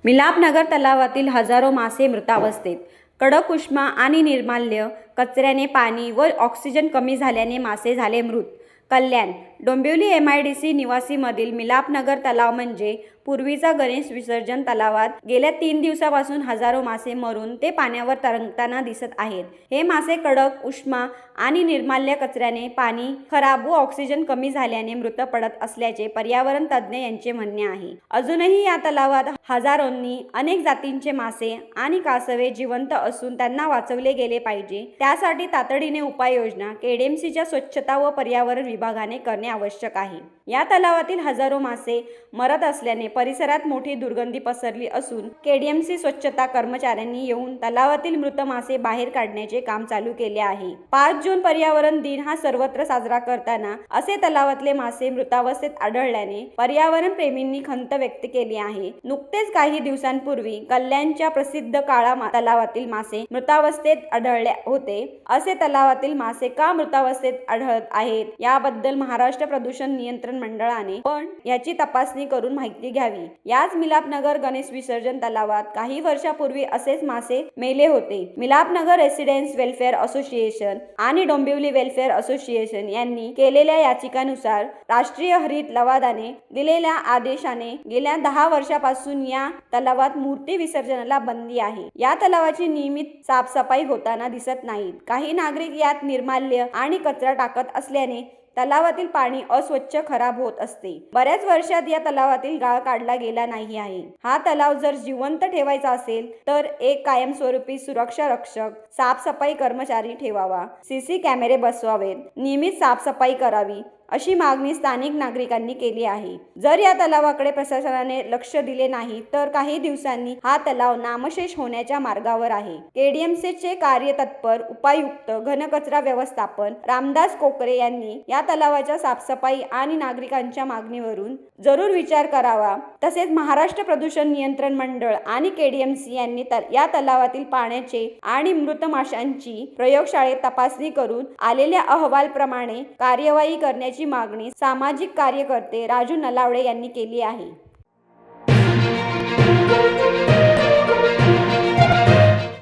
मिलापनगर तलावातील हजारो मासे मृतावस्थेत. कडक उष्मा आणि निर्माल्य कचऱ्याने पाणी व ऑक्सिजन कमी झाल्याने मासे झाले मृत. कल्याण डोंबिवली MIDC निवासीमधील मिलापनगर तलाव म्हणजे पूर्वीचा गणेश विसर्जन तलावात गेल्या 3 दिवसापासून हजारो मासे मरून ते पाण्यावर तरंगताना दिसत आहेत. हे मासे कडक उष्मा आणि निर्माल्य कचऱ्याने पाणी खराब व ऑक्सिजन कमी झाल्याने मृत पडत असल्याचे पर्यावरण तज्ज्ञ यांचे म्हणणे आहे. अजूनही या तलावात हजारोंनी अनेक जातींचे मासे आणि कासवे जिवंत असून त्यांना वाचवले गेले पाहिजे. त्यासाठी तातडीने उपाययोजना KDMCच्या स्वच्छता व पर्यावरण विभागाने करणे आवश्यक आहे. या तलावातील हजारो मासे मरत असल्याने परिसरात मोठी दुर्गंधी पसरली असून KDMC स्वच्छता कर्मचाऱ्यांनी येऊन तलावातील मृत मासे बाहेर काढण्याचे काम चालू केले आहे. 5 जून पर्यावरण दिन हा सर्वत्र साजरा करताना असे तलावातले मासे मृतावस्थेत आढळल्याने पर्यावरण प्रेमींनी खंत व्यक्त केली आहे. नुकतेच काही दिवसांपूर्वी कल्याणच्या प्रसिद्ध काळा तलावातील मासे मृतावस्थेत आढळले होते. असे तलावातील मासे का मृतावस्थेत आढळत आहेत याबद्दल महाराष्ट्र प्रदूषण नियंत्रण मंडळाने पण याची तपासणी करून माहिती घ्यावी. याच मिलापनगर गणेश विसर्जन तलावात काही वर्षापूर्वी असेच मासे मेले होते. मिलापनगर रेसिडेंट्स वेलफेअर असोसिएशन आणि डोंबिवली वेलफेअर असोसिएशन यांनी केलेल्या याचिकानुसार राष्ट्रीय हरित लवादाने दिलेल्या आदेशाने गेल्या 10 वर्षापासून या तलावात मूर्ती विसर्जनाला बंदी आहे. या तलावाची नियमित साफसफाई होताना दिसत नाहीत. काही नागरिक यात निर्माल्य आणि कचरा टाकत असल्याने तलावातील पाणी अस्वच्छ खराब होत असते. बऱ्याच वर्षात या तलावातील गाळ काढला गेला नाही आहे. हा तलाव जर जिवंत ठेवायचा असेल तर एक कायमस्वरूपी सुरक्षा रक्षक, साफसफाई कर्मचारी ठेवावा, CC कॅमेरे बसवावेत, नियमित साफसफाई करावी अशी मागणी स्थानिक नागरिकांनी केली आहे. जर या तलावाकडे प्रशासनाने लक्ष दिले नाही तर काही दिवसांनी हा तलाव नामशेष होण्याच्या मार्गावर आहे. KDMCचे कार्यतत्पर उपायुक्त घनकचरा व्यवस्थापन रामदास कोकरे यांनी या तलावाच्या साफसफाई आणि नागरिकांच्या मागणीवरून जरूर विचार करावा. तसेच महाराष्ट्र प्रदूषण नियंत्रण मंडळ आणि KDMC यांनी या तलावातील पाण्याचे आणि मृत माशांची प्रयोगशाळेत तपासणी करून आलेल्या अहवालाप्रमाणे कार्यवाही करण्याची मागणी सामाजिक कार्यकर्ते राजू नलावडे यांनी केली आहे.